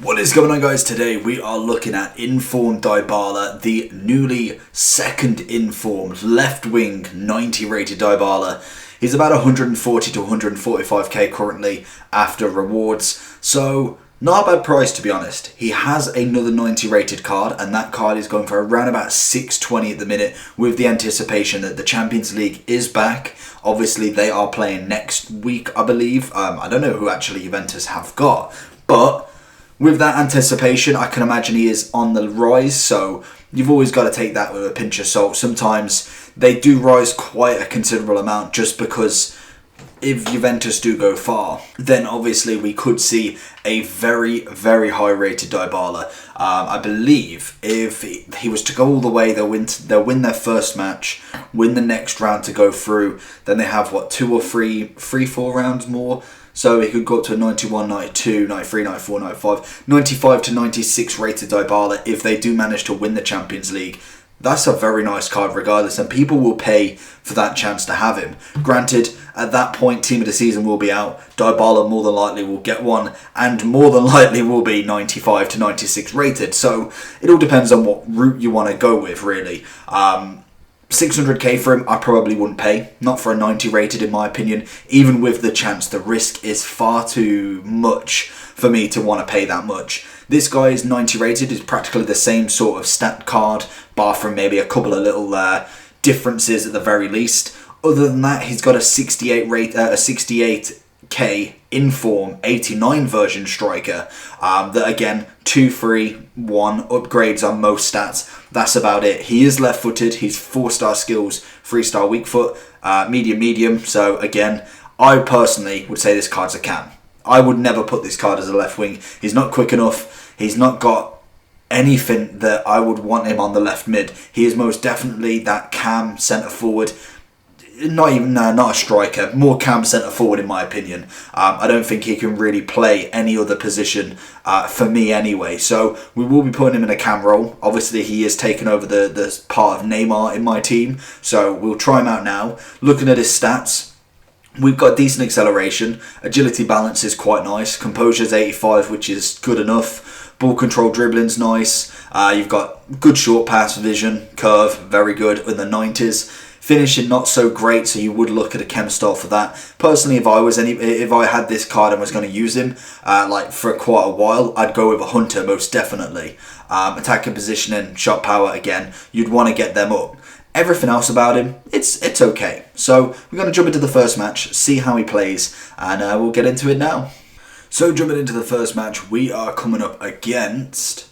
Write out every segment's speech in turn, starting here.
What is going on, guys? Today we are looking at informed Dybala, the newly second informed left wing 90 rated Dybala. He's about 140 to 145k currently after rewards, so not a bad price to be honest. He has another 90 rated card, and that card is going for around about 620 at the minute, with the anticipation that the Champions League is back. Obviously they are playing next week, I believe. I don't know who actually Juventus have got, but with that anticipation, I can imagine he is on the rise, so you've always got to take that with a pinch of salt. Sometimes they do rise quite a considerable amount, just because if Juventus do go far, then obviously we could see a very, very high rated Dybala. I believe if he was to go all the way, they'll win their first match, win the next round to go through, then they have what, 4 rounds more. So he could go up to a 91, 92, 93, 94, 95, 95 to 96 rated Dybala if they do manage to win the Champions League. That's a very nice card regardless, and people will pay for that chance to have him. Granted, at that point, team of the season will be out. Dybala more than likely will get one, and more than likely will be 95 to 96 rated. So it all depends on what route you want to go with, really. 600k for him, I probably wouldn't pay. Not for a 90 rated, in my opinion. Even with the chance, the risk is far too much for me to want to pay that much. This guy is 90 rated, is practically the same sort of stat card, bar from maybe a couple of little differences at the very least. Other than that, he's got a 68k inform 89 version striker. That again, 2, 3, 1 upgrades on most stats. That's about it. He is left footed. He's 4-star skills, 3-star weak foot, medium. So again, I personally would say this card's a cam. I would never put this card as a left wing. He's not quick enough. He's not got anything that I would want him on the left mid. He is most definitely that cam centre forward. Not a striker, more cam centre forward in my opinion. I don't think he can really play any other position for me anyway. So we will be putting him in a cam role. Obviously he is taking over the part of Neymar in my team, so we'll try him out now. Looking at his stats, we've got decent acceleration, agility balance is quite nice, composure's 85, which is good enough. Ball control dribbling's nice. You've got good short pass vision, curve, very good in the 90s. Finishing not so great, so you would look at a chem style for that. Personally, if I had this card and was going to use him like for quite a while, I'd go with a hunter most definitely. Attacking positioning, shot power, again, you'd want to get them up. Everything else about him, it's okay. So we're going to jump into the first match, see how he plays, and we'll get into it now. So jumping into the first match, we are coming up against...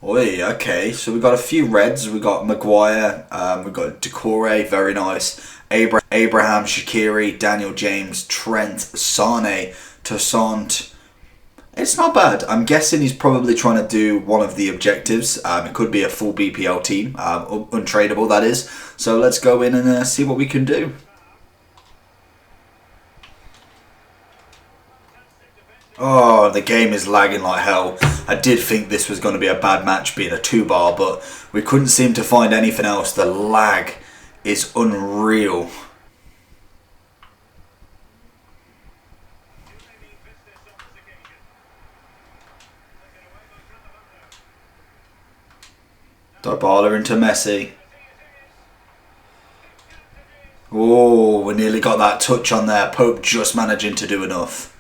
Oi, okay, so we've got a few reds. We've got Maguire, we've got Decore, very nice. Abraham, Shaqiri, Daniel James, Trent, Sane, Toussaint. It's not bad. I'm guessing he's probably trying to do one of the objectives. It could be a full BPL team, untradeable that is. So let's go in and see what we can do. Oh, the game is lagging like hell. I did think this was going to be a bad match being a 2-bar, but we couldn't seem to find anything else. The lag is unreal. Dybala into Messi. Oh, we nearly got that touch on there. Pope just managing to do enough.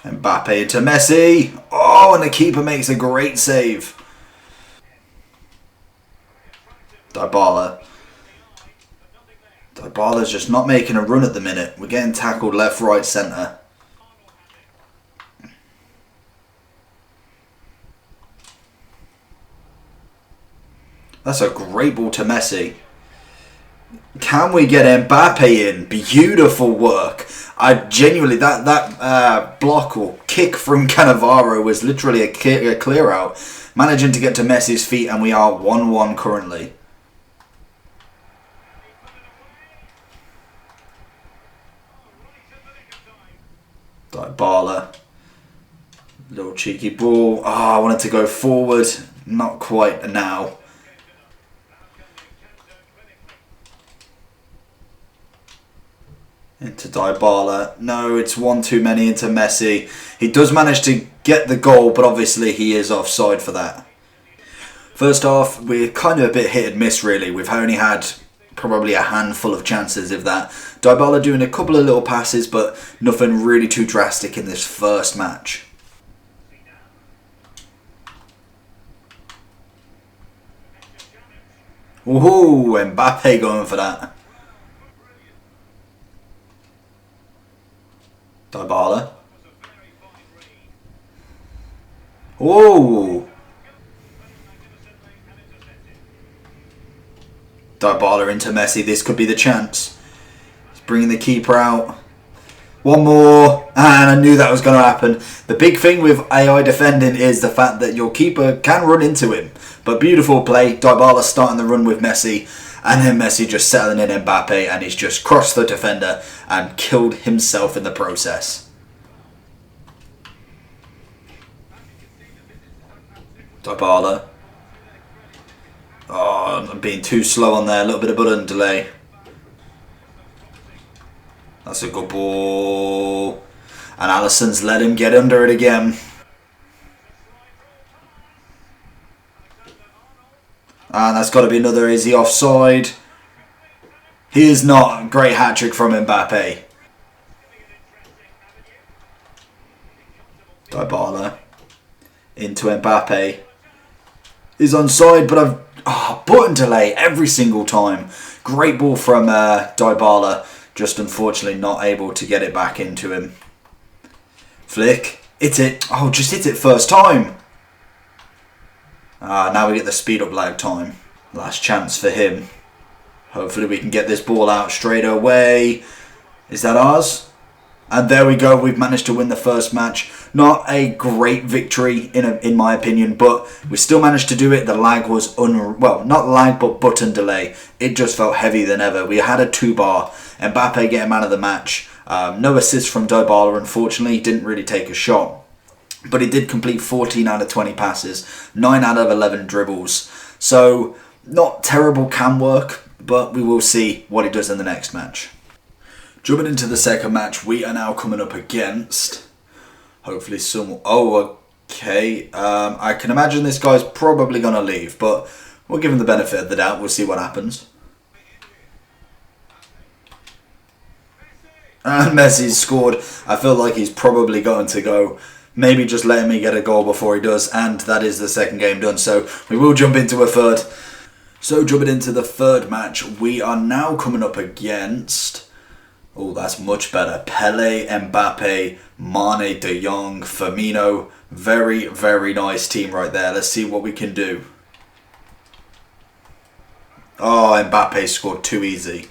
Mbappe into Messi. Oh, and the keeper makes a great save. Dybala. Dybala's just not making a run at the minute. We're getting tackled left, right, centre. That's a great ball to Messi. Can we get Mbappe in? Beautiful work. I genuinely, that block or kick from Cannavaro was literally a clear out. Managing to get to Messi's feet, and we are 1-1 currently. Dybala. Little cheeky ball. I wanted to go forward. Not quite now. Into Dybala. No, it's one too many into Messi. He does manage to get the goal, but obviously he is offside for that. First half, we're kind of a bit hit and miss really. We've only had probably a handful of chances, if that. Dybala doing a couple of little passes, but nothing really too drastic in this first match. Ooh, Mbappe going for that. Dybala. Ooh. Dybala into Messi. This could be the chance. He's bringing the keeper out. One more. And I knew that was going to happen. The big thing with AI defending is the fact that your keeper can run into him. But beautiful play. Dybala starting the run with Messi. And then Messi just settling in Mbappe. And he's just crossed the defender and killed himself in the process. Dybala. Oh, I'm being too slow on there. A little bit of button delay. That's a good ball. And Alisson's let him get under it again. And that's got to be another. Is he offside? He is not. Great hat-trick from Mbappe. Dybala. Into Mbappe. He's onside, but button delay every single time. Great ball from Dybala. Just unfortunately not able to get it back into him. Flick. Hit it. Oh, just hit it first time. Now we get the speed up lag time. Last chance for him. Hopefully we can get this ball out straight away. Is that ours? And there we go. We've managed to win the first match. Not a great victory in my opinion, but we still managed to do it. The lag was not lag, but button delay. It just felt heavier than ever. We had a 2-bar. Mbappe getting man of the match. No assist from Dybala, unfortunately. He didn't really take a shot. But he did complete 14 out of 20 passes. 9 out of 11 dribbles. So, not terrible cam work, but we will see what he does in the next match. Jumping into the second match, we are now coming up against, hopefully some, okay, I can imagine this guy's probably going to leave, but we'll give him the benefit of the doubt, we'll see what happens. And Messi's scored. I feel like he's probably going to go. Maybe just letting me get a goal before he does, and that is the second game done, so we will jump into a third. So jumping into the third match, we are now coming up against... Oh, that's much better. Pele, Mbappe, Mane, De Jong, Firmino. Very, very nice team right there. Let's see what we can do. Oh, Mbappe scored too easy.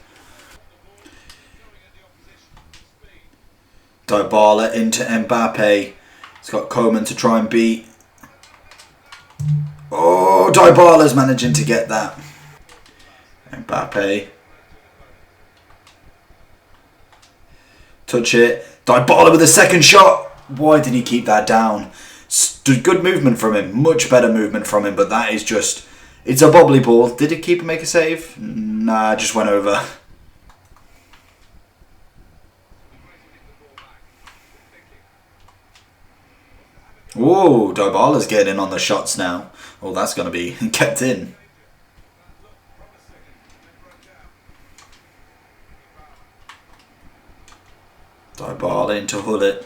Dybala into Mbappe. He's got Coman to try and beat. Oh, Dybala's managing to get that. Mbappe. Touch it. Dybala with a second shot. Why did he keep that down? Good movement from him. Much better movement from him. But that is just... It's a bobbly ball. Did the keeper make a save? Nah, just went over. Whoa, Dybala's getting in on the shots now. Oh, that's going to be kept in. Dybala into Hullet.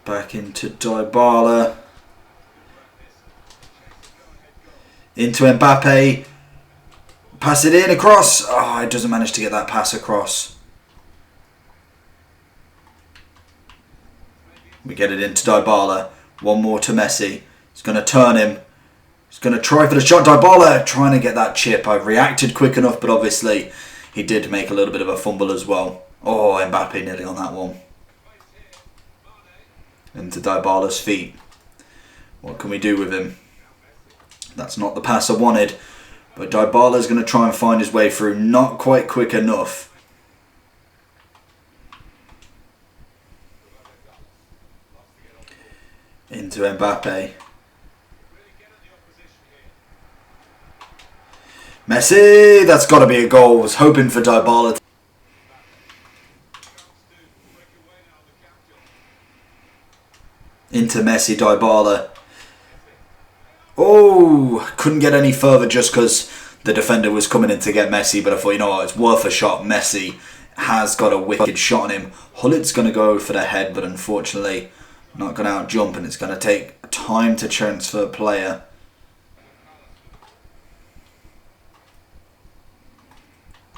Back into Dybala. Into Mbappe. Pass it in across. Oh, it doesn't manage to get that pass across. We get it into Dybala. One more to Messi. He's going to turn him. He's going to try for the shot. Dybala trying to get that chip. I reacted quick enough, but obviously he did make a little bit of a fumble as well. Oh, Mbappe nearly on that one. Into Dybala's feet. What can we do with him? That's not the pass I wanted. But Dybala's going to try and find his way through. Not quite quick enough. Into Mbappe. Messi! That's got to be a goal. I was hoping for Dybala. Into Messi, Dybala. Oh, couldn't get any further just because the defender was coming in to get Messi, but I thought, you know what, it's worth a shot. Messi has got a wicked shot on him. Hullit's going to go for the head, but unfortunately not going to out jump, and it's going to take time to transfer player.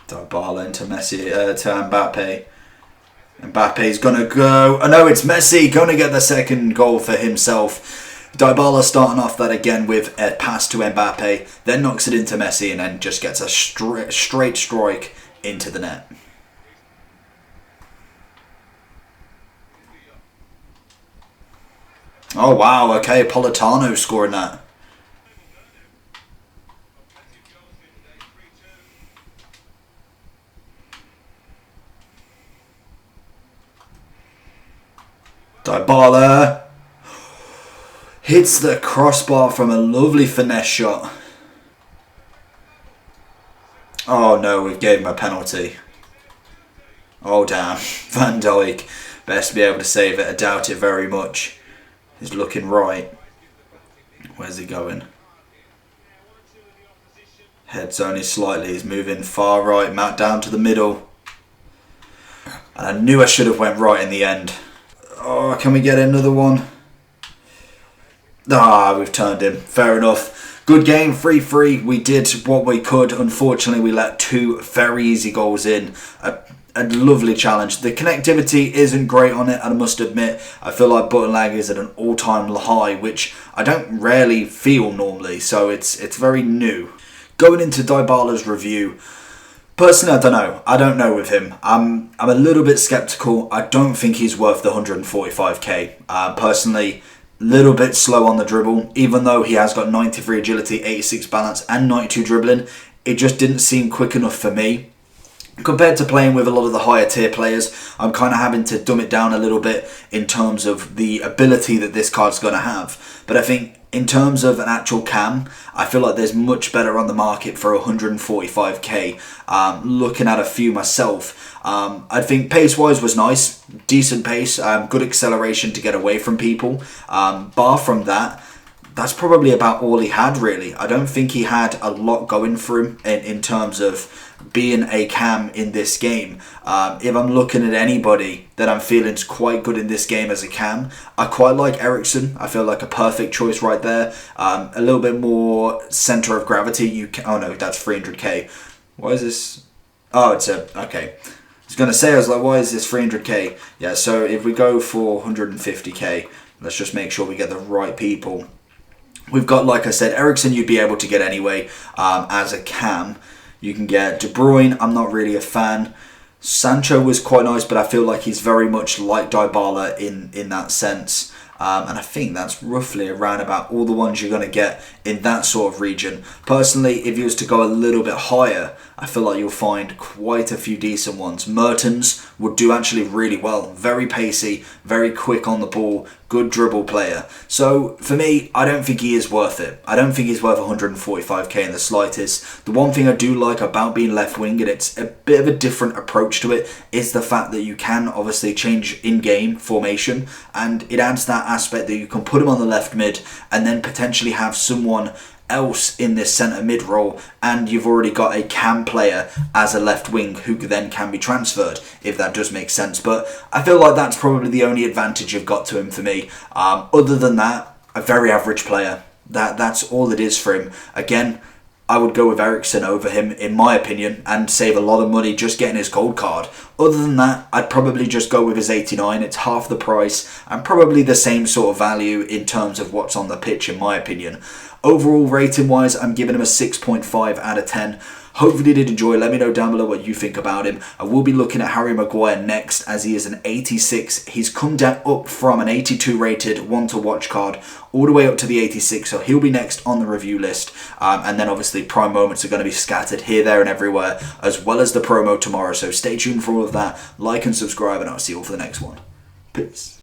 Dybala into Messi, to Mbappe. Mbappe's going to go. Oh no, it's Messi going to get the second goal for himself. Dybala starting off that again with a pass to Mbappe, then knocks it into Messi and then just gets a straight strike into the net. Oh wow, okay, Politano scoring that. Dybala hits the crossbar from a lovely finesse shot. Oh no, we gave him a penalty. Oh damn, Van Dijk best be able to save it. I doubt it very much. He's looking right. Where's he going? Heads only slightly. He's moving far right. Matt down to the middle. And I knew I should have went right in the end. Oh, can we get another one? Ah, we've turned him. Fair enough. Good game, 3-3. We did what we could. Unfortunately, we let two very easy goals in. A lovely challenge. The connectivity isn't great on it, and I must admit, I feel like button lag is at an all-time high, which I don't rarely feel normally, so it's very new. Going into Dybala's review, personally, I don't know. I don't know with him. I'm a little bit sceptical. I don't think he's worth the 145k. Personally, little bit slow on the dribble, even though he has got 93 agility, 86 balance, and 92 dribbling. It just didn't seem quick enough for me. Compared to playing with a lot of the higher tier players, I'm kind of having to dumb it down a little bit in terms of the ability that this card's going to have. But I think in terms of an actual cam, I feel like there's much better on the market for 145k. Looking at a few myself, I think pace-wise was nice, decent pace, good acceleration to get away from people. Bar from that, that's probably about all he had really. I don't think he had a lot going for him in terms of being a cam in this game. If I'm looking at anybody that I'm feeling is quite good in this game as a cam, I quite like Eriksen. I feel like a perfect choice right there. A little bit more center of gravity. Oh no, that's 300k. Why is this? Oh, okay. I was going to say, I was like, why is this 300k? Yeah, so if we go for 150k, let's just make sure we get the right people. We've got, like I said, Eriksen you'd be able to get anyway as a cam. You can get De Bruyne, I'm not really a fan. Sancho was quite nice, but I feel like he's very much like Dybala in that sense. And I think that's roughly around about all the ones you're going to get in that sort of region. Personally, if you was to go a little bit higher, I feel like you'll find quite a few decent ones. Mertens would do actually really well. Very pacey, very quick on the ball, good dribble player. So for me, I don't think he is worth it. I don't think he's worth 145k in the slightest. The one thing I do like about being left wing, and it's a bit of a different approach to it, is the fact that you can obviously change in-game formation, and it adds that aspect that you can put him on the left mid and then potentially have someone else in this centre mid role, and you've already got a cam player as a left wing who then can be transferred, if that does make sense. But I feel like that's probably the only advantage you've got to him for me. Other than that, a very average player. That's all it is for him. Again, I would go with Eriksen over him, in my opinion, and save a lot of money just getting his gold card. Other than that, I'd probably just go with his 89. It's half the price and probably the same sort of value in terms of what's on the pitch, in my opinion. Overall, rating-wise, I'm giving him a 6.5 out of 10. Hopefully you did enjoy. Let me know down below what you think about him. I will be looking at Harry Maguire next, as he is an 86. He's come down up from an 82 rated one to watch card all the way up to the 86, so he'll be next on the review list. And then obviously prime moments are going to be scattered here, there and everywhere, as well as the promo tomorrow. So stay tuned for all of that. Like and subscribe, and I'll see you all for the next one. Peace.